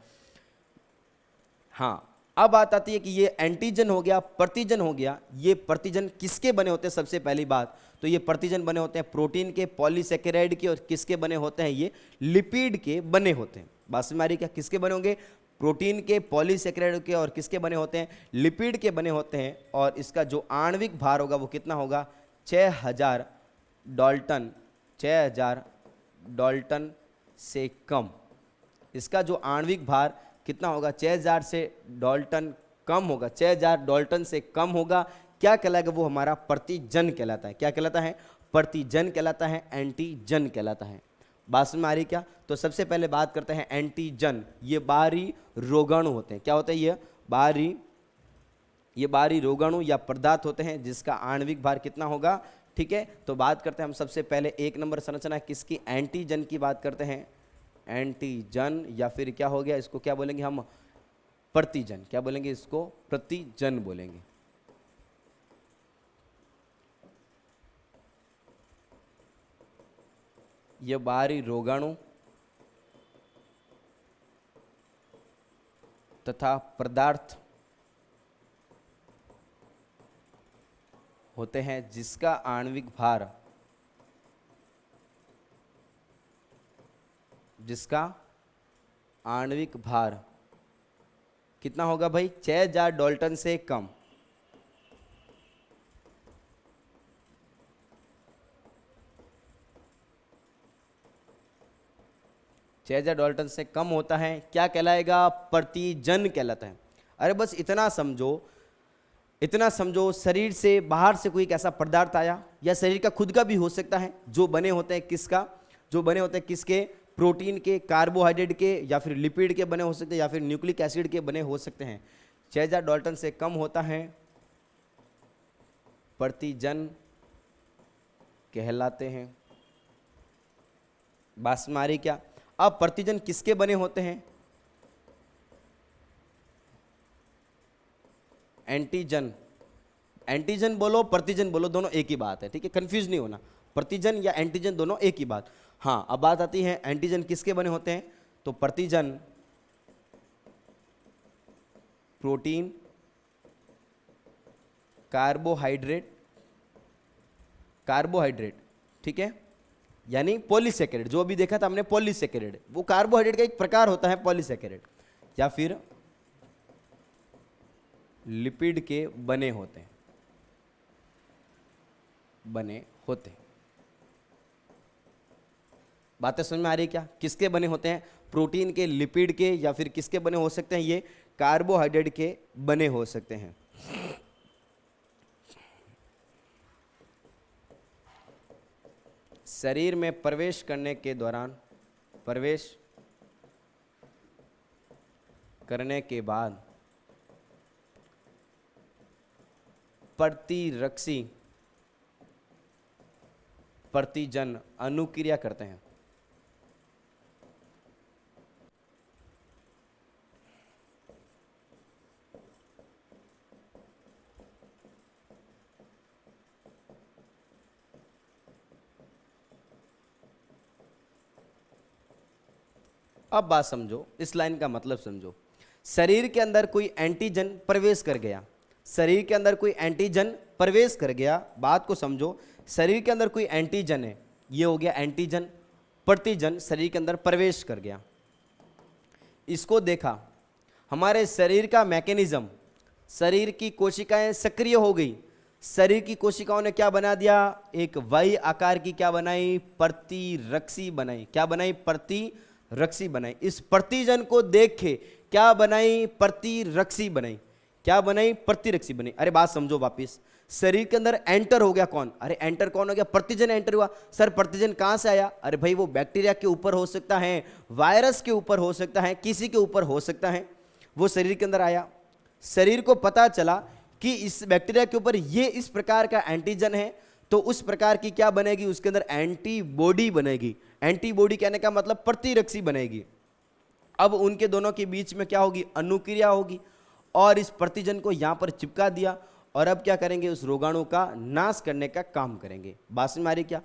हाँ, अब बात आती है कि ये एंटीजन हो गया, प्रतिजन हो गया। ये प्रतिजन किसके बने होते हैं, सबसे पहली बात तो ये प्रतिजन बने होते हैं प्रोटीन के, पॉलीसैकेराइड के, और किसके बने होते हैं, ये लिपिड के बने होते हैं। बात समझ में आ रही क्या, किसके बने होंगे, प्रोटीन के, पॉलीसैकेराइड के, और किसके बने होते हैं, लिपिड के बने होते हैं। और इसका जो आणविक भार होगा वो कितना होगा, 6000 डाल्टन, 6000 डाल्टन से कम, इसका जो आणविक भार कितना होगा, 6000 से डाल्टन कम होगा, 6000 डाल्टन से कम होगा, क्या कहलाएगा, वो हमारा प्रतिजन कहलाता है। क्या कहलाता है, प्रतिजन कहलाता है, एंटीजन कहलाता है। बात समझ में आ रही क्या? तो सबसे पहले बात करते हैं एंटीजन। ये बाहरी रोगाणु होते हैं। क्या होते हैं? ये बाहरी रोगाणु या पदार्थ होते हैं जिसका आणविक भार कितना होगा। ठीक है, तो बात करते हैं हम सबसे पहले 1 नंबर संरचना किसकी, एंटीजन की बात करते हैं। एंटीजन या फिर क्या हो गया, इसको क्या बोलेंगे हम, प्रतिजन। क्या बोलेंगे इसको, प्रतिजन बोलेंगे। ये बाहरी रोगाणु तथा पदार्थ होते हैं जिसका आणविक भार कितना होगा भाई, 6000 डाल्टन से कम। डाल्टन से कम होता है, क्या कहलाएगा, प्रतिजन कहलाता है। अरे बस इतना समझो, शरीर से बाहर से कोई एक ऐसा पदार्थ आया, या शरीर का खुद का भी हो सकता है, जो बने होते हैं किसके, प्रोटीन के, कार्बोहाइड्रेट के, या फिर लिपिड के बने हो सकते हैं, या फिर न्यूक्लिक एसिड के बने हो सकते हैं। 6000 डाल्टन से कम होता है, प्रतिजन कहलाते हैं। बात समझ आ रही क्या? अब प्रतिजन किसके बने होते हैं, एंटीजन बोलो, प्रतिजन बोलो, दोनों एक ही बात है। ठीक है, कंफ्यूज नहीं होना, प्रतिजन या एंटीजन दोनों एक ही बात। हाँ, अब बात आती है एंटीजन किसके बने होते हैं, तो प्रतिजन प्रोटीन, कार्बोहाइड्रेट, ठीक है, यानी पॉलीसेकेराइड, जो अभी देखा था हमने पॉलीसेकेराइड, वो कार्बोहाइड्रेट का एक प्रकार होता है पॉलीसेकेराइड, या फिर लिपिड के बने होते हैं। बातें समझ में आ रही है क्या? किसके बने होते हैं, प्रोटीन के, लिपिड के, या फिर किसके बने हो सकते हैं, ये कार्बोहाइड्रेट के बने हो सकते हैं। शरीर में प्रवेश करने के बाद प्रतिरक्षी प्रतिजन अनुक्रिया करते हैं। अब बात समझो, इस लाइन का मतलब समझो। शरीर के अंदर कोई एंटीजन प्रवेश कर गया, बात को समझो। शरीर के अंदर कोई एंटीजन है, ये हो गया एंटीजन, प्रतिजन शरीर के अंदर प्रवेश कर गया। इसको देखा, हमारे शरीर का मैकेनिज्म, शरीर की कोशिकाएं सक्रिय हो गई। शरीर की कोशिकाओं ने क्या बना दिया, एक वाई आकार की क्या बनाई, प्रतिरक्षी बनाई। क्या बनाई, प्रतिरक्षी बनाई। इस प्रतिजन को देख के क्या बनाई, प्रतिरक्षी बनाई। क्या बनाई, प्रतिरक्षी बनी। अरे बात समझो वापिस, शरीर के अंदर एंटर हो गया कौन, अरे एंटर कौन हो गया, प्रतिजन एंटर हुआ। सर प्रतिजन कहां से आया, अरे भाई वो बैक्टीरिया के ऊपर हो सकता है, वायरस के ऊपर हो सकता है, किसी के ऊपर हो सकता है, वो शरीर के अंदर आया। शरीर को पता चला कि इस बैक्टीरिया के ऊपर ये इस प्रकार का एंटीजन है, तो उस प्रकार की क्या बनेगी, उसके अंदर एंटीबॉडी बनेगी। एंटीबॉडी कहने का मतलब प्रतिरक्षी बनेगी। अब उनके दोनों के बीच में क्या होगी, अनुक्रिया होगी, और इस प्रतिजन को यहां पर चिपका दिया, और अब क्या करेंगे, उस रोगाणु का नाश करने का काम करेंगे। बात समझ में आ रही क्या?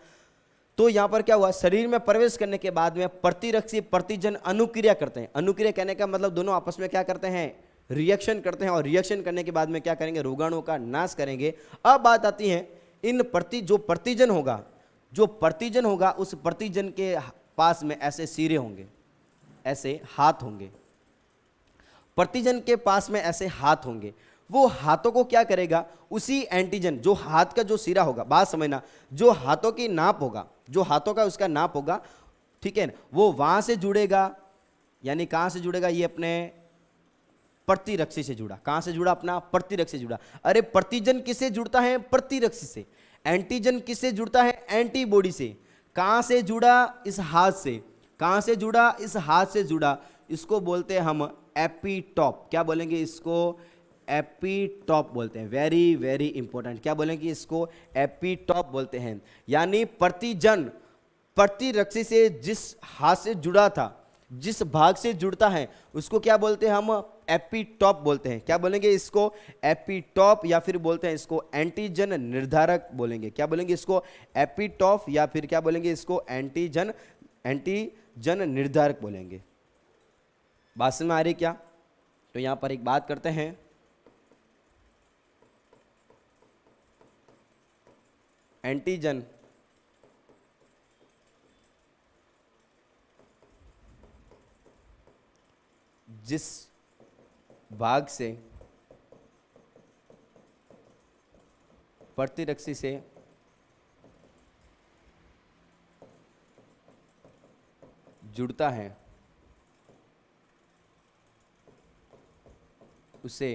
तो यहां पर क्या हुआ, शरीर में प्रवेश करने के बाद में प्रतिरक्षी प्रतिजन अनुक्रिया करते हैं। अनुक्रिया कहने का मतलब दोनों आपस में क्या करते हैं, रिएक्शन करते हैं, और रिएक्शन करने के बाद में क्या करेंगे, रोगाणु का नाश करेंगे। अब बात आती है इन जो प्रतिजन होगा, उस प्रतिजन के पास में ऐसे सिरे होंगे, ऐसे हाथ होंगे। प्रतिजन के पास में ऐसे हाथ होंगे। वो हाथों को क्या करेगा, उसी एंटीजन जो हाथ का जो सिरा होगा, बात समझना, जो हाथों की नाप होगा, जो हाथों का उसका नाप होगा, ठीक है ना, वो वहां से जुड़ेगा। यानी कहां से जुड़ेगा, ये अपने प्रतिरक्षी से जुड़ा। कहां से जुड़ा, अपना प्रतिरक्षी से जुड़ा। अरे प्रतिजन किससे जुड़ता है, प्रतिरक्षी से। एंटीजन किससे जुड़ता है, एंटीबॉडी से। कहां से जुड़ा, इस हाथ से। कहां से जुड़ा, इस हाथ से जुड़ा। इसको बोलते हैं हम एपीटॉप। क्या बोलेंगे इसको, एपीटॉप बोलते हैं। वेरी वेरी इंपॉर्टेंट, क्या बोलेंगे इसको, एपीटॉप बोलते हैं। यानी प्रतिजन प्रतिरक्षी से जिस हाथ से जुड़ा था, जिस भाग से जुड़ता है, उसको क्या बोलते हैं हम, एपीटॉप बोलते हैं। क्या बोलेंगे इसको, एपीटॉप, या फिर बोलते हैं इसको एंटीजन निर्धारक बोलेंगे। क्या बोलेंगे इसको, एपीटॉप, या फिर क्या बोलेंगे इसको, एंटीजन निर्धारक बोलेंगे। बात समझ में आ रही क्या। तो यहां पर एक बात करते हैं, एंटीजन जिस भाग से प्रतिरक्षी से जुड़ता है, उसे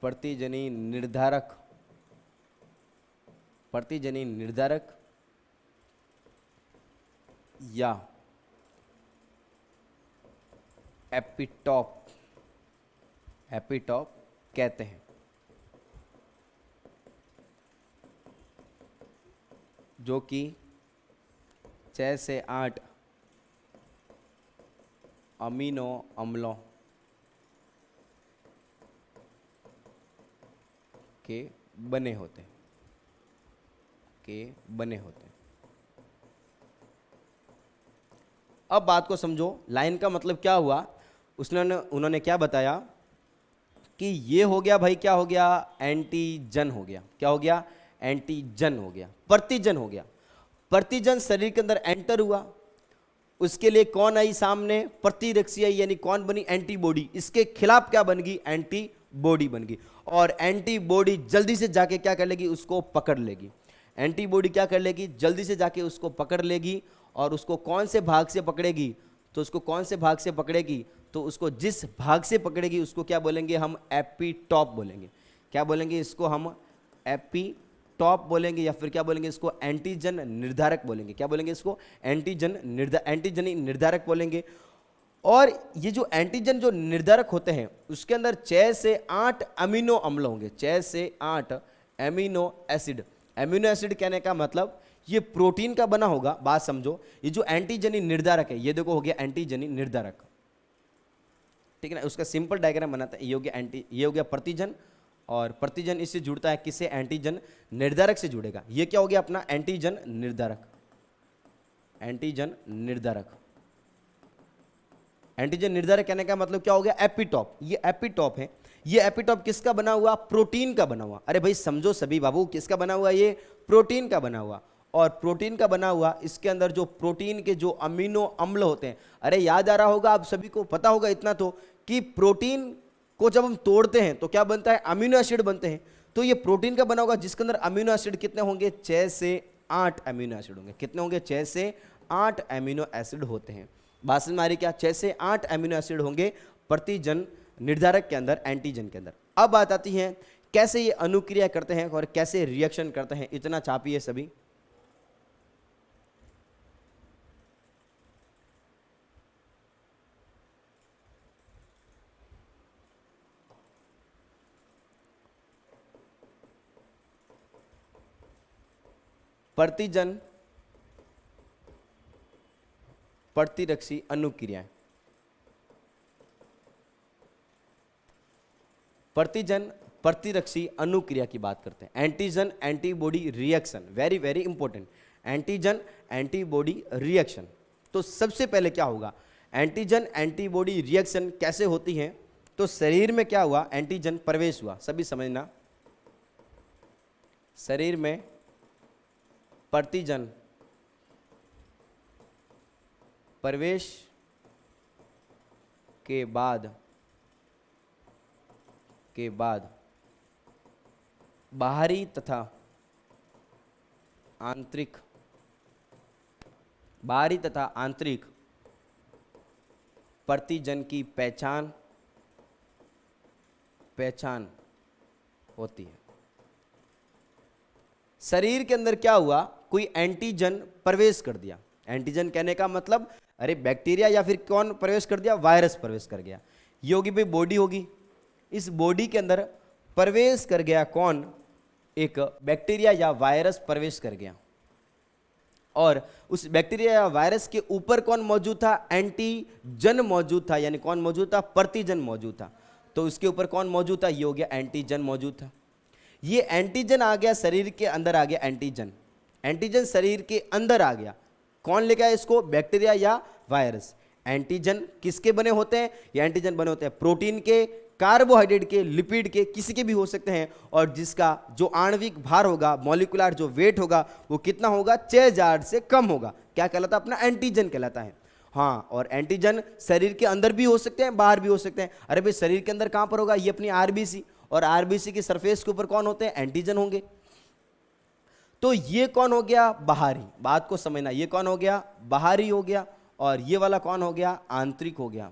प्रतिजनी निर्धारक, प्रतिजनी निर्धारक या एपीटॉप, एपीटॉप कहते हैं। जो कि 6 से 8 अमीनो अम्लों के बने होते हैं, अब बात को समझो। लाइन का मतलब क्या हुआ, उन्होंने क्या बताया कि ये हो गया भाई, क्या हो गया, एंटीजन हो गया। क्या हो गया, एंटीजन हो गया, प्रतिजन हो गया। प्रतिजन शरीर के अंदर एंटर हुआ, उसके लिए कौन आई सामने, प्रतिरक्षी आई, यानी कौन बनी, एंटीबॉडी। इसके खिलाफ क्या बन गई, एंटीबॉडी बन गई। और एंटीबॉडी जल्दी से जाके क्या कर लेगी, उसको पकड़ लेगी। एंटीबॉडी क्या कर लेगी, जल्दी से जाके उसको पकड़ लेगी। और उसको कौन से भाग से पकड़ेगी, तो उसको कौन से भाग से पकड़ेगी, तो उसको जिस भाग से पकड़ेगी उसको क्या बोलेंगे हम, एपीटॉप बोलेंगे। क्या बोलेंगे इसको हम, एपीटॉप बोलेंगे, या फिर क्या बोलेंगे इसको, एंटीजन निर्धारक बोलेंगे। क्या बोलेंगे इसको, एंटीजनी निर्धारक बोलेंगे। और ये जो एंटीजन जो निर्धारक होते हैं, उसके अंदर 6 से 8 अमीनो अम्ल होंगे। 6 से 8 एमिनो एसिड। एमिनो एसिड कहने का मतलब ये प्रोटीन का बना होगा। बात समझो, ये जो एंटीजनी निर्धारक है, ये देखो हो गया एंटीजनी निर्धारक, ठीक है ना। उसका सिंपल डायग्राम बनाता है। ये हो गया ये हो गया प्रतिजन, और प्रतिजन इससे जुड़ता है किससे, एंटीजन निर्धारक से जुड़ेगा। ये क्या हो गया अपना, एंटीजन निर्धारक। एंटीजन निर्धारक, एंटीजन निर्धारक कहने का मतलब क्या हो गया, एपीटॉप। ये एपीटॉप है। ये एपीटॉप किसका बना हुआ, प्रोटीन का बना हुआ। अरे भाई समझो सभी बाबू, किसका बना हुआ, ये प्रोटीन का बना हुआ। और प्रोटीन का बना हुआ, इसके अंदर जो प्रोटीन के जो अमीनो अम्ल होते हैं, अरे याद आ रहा होगा आप सभी को, पता होगा इतना तो, कि प्रोटीन को जब हम तोड़ते हैं तो क्या बनता है, अमीनो एसिड बनते हैं। तो ये प्रोटीन का बना होगा जिसके अंदर अमीनो एसिड कितने होंगे, 6 से 8 अमीनो एसिड होंगे। कितने होंगे, 6 से 8 अमीनो एसिड होते हैं। बात समझ में आ रही क्या, 6 से 8 अमीनो एसिड होंगे प्रतिजन निर्धारक के अंदर, एंटीजन के अंदर। अब बात आती है कैसे ये अनुक्रिया करते हैं और कैसे रिएक्शन करते हैं, इतना चापिए सभी। प्रतिजन प्रतिरक्षी अनुक्रियाएं। प्रतिजन प्रतिरक्षी अनुक्रिया की बात करते हैं। Antigen antibody reaction, very very important. Antigen antibody reaction. तो सबसे पहले क्या होगा, एंटीजन एंटीबॉडी रिएक्शन कैसे होती है, तो शरीर में क्या हुआ, एंटीजन प्रवेश हुआ। सभी समझना, शरीर में प्रतिजन प्रवेश के बाद के बाद बाहरी तथा आंतरिक प्रतिजन की पहचान होती है। शरीर के अंदर क्या हुआ, कोई एंटीजन प्रवेश कर दिया। एंटीजन कहने का मतलब अरे बैक्टीरिया या फिर कौन प्रवेश कर दिया, वायरस प्रवेश कर गया। ये होगी भाई बॉडी होगी, इस बॉडी के अंदर प्रवेश कर गया कौन, एक बैक्टीरिया या वायरस प्रवेश कर गया। और उस बैक्टीरिया या वायरस के ऊपर कौन मौजूद था, एंटीजन मौजूद था। यानी कौन मौजूद था, प्रतिजन मौजूद था। तो उसके ऊपर कौन मौजूद था, ये हो गया एंटीजन मौजूद था। ये एंटीजन आ गया, शरीर के अंदर आ गया एंटीजन शरीर के अंदर आ गया। कौन लेके आया इसको, बैक्टीरिया या वायरस। एंटीजन किसके बने होते हैं, ये एंटीजन बने होते हैं प्रोटीन के, कार्बोहाइड्रेट के, लिपिड के, किसी के भी हो सकते हैं। और जिसका जो आणविक भार होगा, मॉलिक्यूलर जो वेट होगा, वो कितना होगा, 6000 से कम होगा। क्या कहलाता है, अपना एंटीजन कहलाता है। हाँ, और एंटीजन शरीर के अंदर भी हो सकते हैं, बाहर भी हो सकते हैं। अरे भाई शरीर के अंदर कहां पर होगा, ये अपनी आरबीसी, और आरबीसी की सरफेस के ऊपर कौन होते हैं, एंटीजन होंगे। तो ये कौन हो गया, बाहरी। बात को समझना, ये कौन हो गया, बाहरी हो गया। और ये वाला कौन हो गया, आंतरिक हो गया।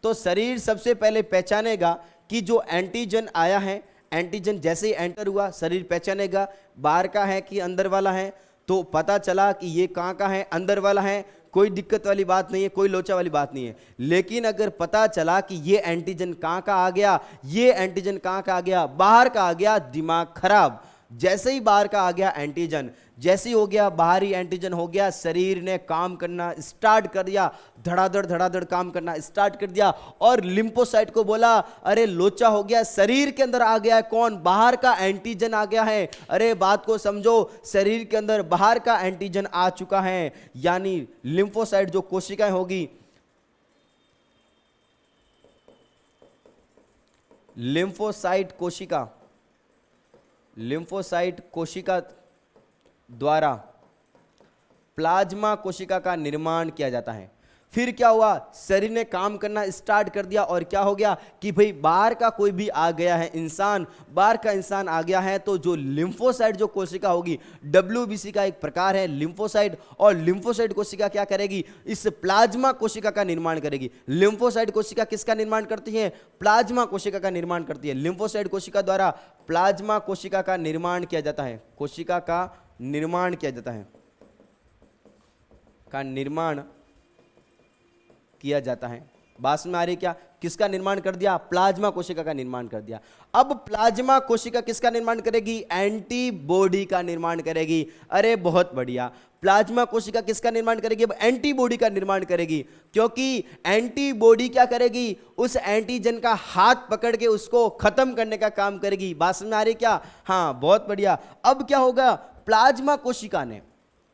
तो शरीर सबसे पहले पहचानेगा कि जो एंटीजन आया है, एंटीजन जैसे ही एंटर हुआ, शरीर पहचानेगा बाहर का है कि अंदर वाला है। तो पता चला कि ये कहाँ का है, अंदर वाला है, कोई दिक्कत वाली बात नहीं है, कोई लोचा वाली बात नहीं है। लेकिन अगर पता चला कि ये एंटीजन कहाँ का आ गया, ये एंटीजन कहाँ का आ गया, बाहर का आ गया, दिमाग खराब। जैसे ही बाहर का आ गया एंटीजन, जैसे ही हो गया बाहरी एंटीजन हो गया, शरीर ने काम करना स्टार्ट कर दिया, धड़ाधड़ काम करना स्टार्ट कर दिया। और लिम्फोसाइट को बोला अरे लोचा हो गया, शरीर के अंदर आ गया है कौन, बाहर का एंटीजन आ गया है। अरे बात को समझो, शरीर के अंदर बाहर का एंटीजन आ चुका है। यानी लिम्फोसाइट जो कोशिकाएं होगी, लिम्फोसाइट कोशिका द्वारा प्लाज्मा कोशिका का निर्माण किया जाता है। फिर क्या हुआ, शरीर ने काम करना स्टार्ट कर दिया। और क्या हो गया कि भाई बाहर का कोई भी आ गया है इंसान, बाहर का इंसान आ गया है, तो जो लिम्फोसाइट जो कोशिका होगी, डब्ल्यूबीसी का एक प्रकार है लिम्फोसाइट। और लिम्फोसाइट कोशिका क्या करेगी, इस प्लाज्मा कोशिका का निर्माण करेगी। लिम्फोसाइट कोशिका किसका निर्माण करती है, प्लाज्मा कोशिका का निर्माण करती है। लिम्फोसाइट कोशिका द्वारा प्लाज्मा कोशिका का निर्माण किया जाता है, कोशिका का निर्माण किया जाता है, का निर्माण किया जाता है। बात में आ रही क्या, किसका निर्माण कर दिया, प्लाज्मा कोशिका का निर्माण कर दिया। अब प्लाज्मा कोशिका किसका निर्माण करेगी, एंटीबॉडी का निर्माण करेगी। अरे बहुत बढ़िया, प्लाज्मा कोशिका किसका निर्माण करेगी, अब एंटीबॉडी का निर्माण करेगी। क्योंकि एंटीबॉडी क्या करेगी, उस एंटीजन का हाथ पकड़ के उसको खत्म करने का काम करेगी। बात में आ रही क्या, हाँ बहुत बढ़िया। अब क्या होगा, प्लाज्मा कोशिका ने,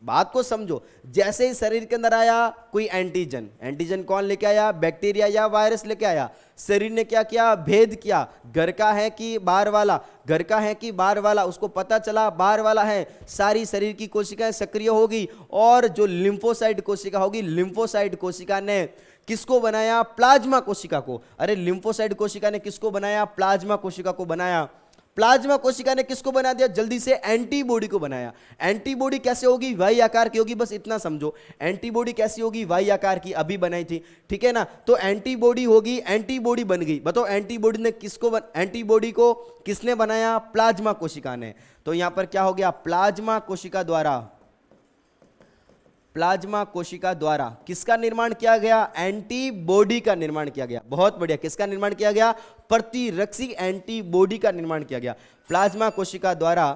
बात को समझो, जैसे ही शरीर के अंदर आया कोई एंटीजन कौन लेके आया, बैक्टीरिया या वायरस लेके आया। शरीर ने क्या किया, भेद किया, घर का है कि बाहर वाला, घर का है कि बाहर वाला, उसको पता चला बाहर वाला है। सारी शरीर की कोशिकाएं सक्रिय होगी। और जो लिम्फोसाइट कोशिका होगी, लिम्फोसाइट कोशिका ने किसको बनाया, प्लाज्मा कोशिका को। अरे लिम्फोसाइट कोशिका ने किसको बनाया, प्लाज्मा कोशिका को बनाया। प्लाज्मा कोशिका ने किसको बना दिया, जल्दी से एंटीबॉडी को बनाया। एंटीबॉडी कैसे होगी, वाई आकार की होगी, बस इतना समझो। एंटीबॉडी कैसी होगी, वाई आकार की, अभी बनाई थी, ठीक है ना। तो एंटीबॉडी होगी, एंटीबॉडी बन गई। बताओ एंटीबॉडी ने एंटीबॉडी को किसने बनाया, प्लाज्मा कोशिका ने। तो यहां पर क्या हो गया, प्लाज्मा कोशिका द्वारा किसका निर्माण किया गया, एंटीबॉडी का निर्माण किया गया। बहुत बढ़िया, किसका निर्माण किया गया, प्रतिरक्षी एंटीबॉडी का निर्माण किया गया। प्लाज्मा कोशिका द्वारा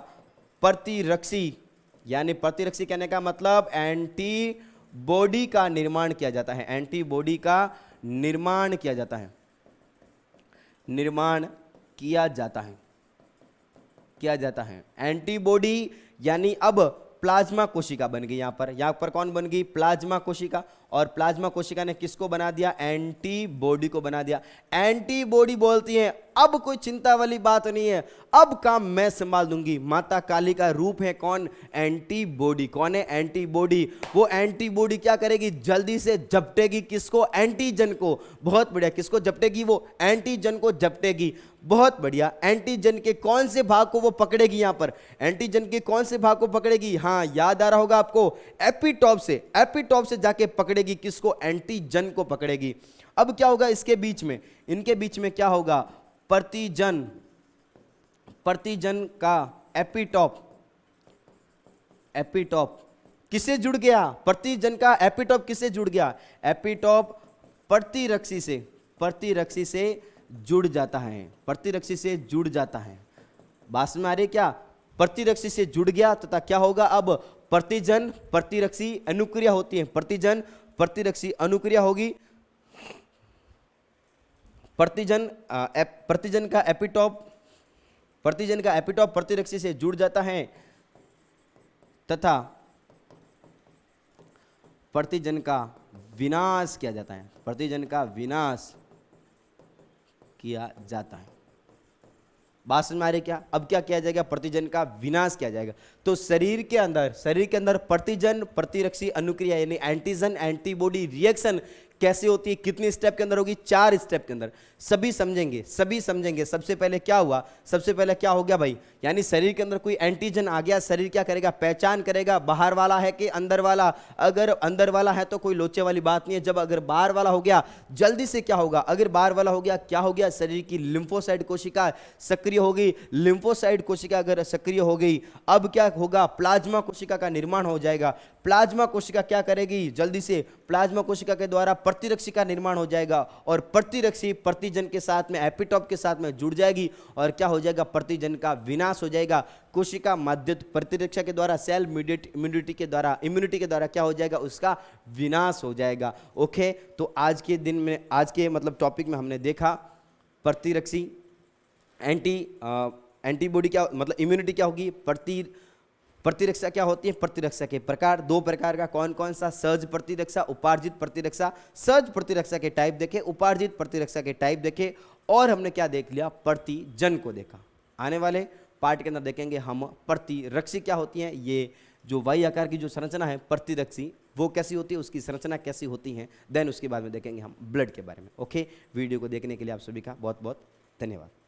प्रतिरक्षी, यानी प्रतिरक्षी कहने का मतलब एंटीबॉडी का निर्माण किया जाता है। एंटीबॉडी का निर्माण किया जाता है, किया जाता है एंटीबॉडी। यानी अब प्लाज्मा कोशिका बन गई। यहां पर कौन बन गई, प्लाज्मा कोशिका। और प्लाज्मा कोशिका ने किसको बना दिया, एंटीबॉडी को बना दिया। एंटीबॉडी बोलती है अब कोई चिंता वाली बात नहीं है, अब काम मैं संभाल दूंगी। माता काली का रूप है कौन, एंटीबॉडी। कौन है, एंटीबॉडी। वो एंटीबॉडी क्या करेगी, जल्दी से झपटेगी किसको, एंटीजन को। बहुत बढ़िया, किसको झपटेगी, वो एंटीजन को झपटेगी। बहुत बढ़िया। एंटीजन के कौन से भाग को वो पकड़ेगी? यहां पर एंटीजन के कौन से भाग को पकड़ेगी? हाँ, याद आ रहा होगा आपको, एपिटॉप से जाके पकड़ेगी। किसको? एंटीजन को पकड़ेगी। अब क्या होगा इसके बीच में? इनके बीच में क्या होगा? प्रतिजन का एपिटॉप किससे जुड़ गया? प्रतिजन का एपिटॉप किससे जुड़ गया? एपिटॉप प्रतिरक्षी से जुड़ जाता है। प्रतिरक्षी से जुड़ जाता है। बात में आ रही है क्या? प्रतिरक्षी से जुड़ गया तथा क्या होगा? अब प्रतिजन प्रतिरक्षी अनुक्रिया होती है। प्रतिजन प्रतिरक्षी अनुक्रिया होगी। प्रतिजन का एपिटॉप प्रतिरक्षी से जुड़ जाता है तथा प्रतिजन का विनाश किया जाता है। प्रतिजन का विनाश किया जाता है। बात समझ में आ रही क्या? अब क्या किया जाएगा? प्रतिजन का विनाश किया जाएगा। तो शरीर के अंदर प्रतिजन प्रतिरक्षी अनुक्रिया यानी एंटीजन एंटीबॉडी रिएक्शन कैसे होती है? कितने स्टेप के अंदर होगी? 4 स्टेप के अंदर। सभी समझेंगे। सबसे पहले क्या हुआ? सबसे पहले क्या हो गया भाई? यानी शरीर के अंदर कोई एंटीजन आ गया, शरीर क्या करेगा? पहचान करेगा बाहर वाला है कि अंदर वाला। अगर अंदर वाला है तो कोई लोचे वाली बात नहीं है। जब अगर बाहर वाला हो गया, जल्दी से क्या होगा? अगर बाहर वाला हो गया, क्या हो गया? शरीर की लिम्फोसाइट कोशिका सक्रिय हो गई। लिम्फोसाइट कोशिका अगर सक्रिय हो गई, अब क्या होगा? प्लाज्मा कोशिका का निर्माण हो जाएगा। प्लाज्मा कोशिका क्या करेगी? जल्दी से प्लाज्मा कोशिका के द्वारा प्रतिरक्षी का निर्माण हो जाएगा और प्रतिरक्षी प्रतिजन के साथ में एपिटॉप के साथ में जुड़ जाएगी और क्या हो जाएगा? प्रतिजन का विनाश हो जाएगा। कोशिका माध्यस्थ प्रतिरक्षा के द्वारा सेल मीडिएट इम्यूनिटी के द्वारा क्या हो जाएगा? उसका विनाश हो जाएगा। ओके, तो आज के दिन में, आज के मतलब टॉपिक में हमने देखा प्रतिरक्षी एंटीबॉडी क्या मतलब इम्यूनिटी क्या होगी, प्रतिरक्षा क्या होती है, प्रतिरक्षा के प्रकार, 2 प्रकार का कौन कौन सा? सहज प्रतिरक्षा, उपार्जित प्रतिरक्षा। सहज प्रतिरक्षा के टाइप देखे, उपार्जित प्रतिरक्षा के टाइप देखे और हमने क्या देख लिया? प्रतिजन को देखा। आने वाले पार्ट के अंदर देखेंगे हम प्रतिरक्षी क्या होती है, ये जो वाई आकार की जो संरचना है प्रतिरक्षी वो कैसी होती है, उसकी संरचना कैसी होती है। देन उसके बाद में देखेंगे हम ब्लड के बारे में। ओके, वीडियो को देखने के लिए आप सभी का बहुत बहुत धन्यवाद।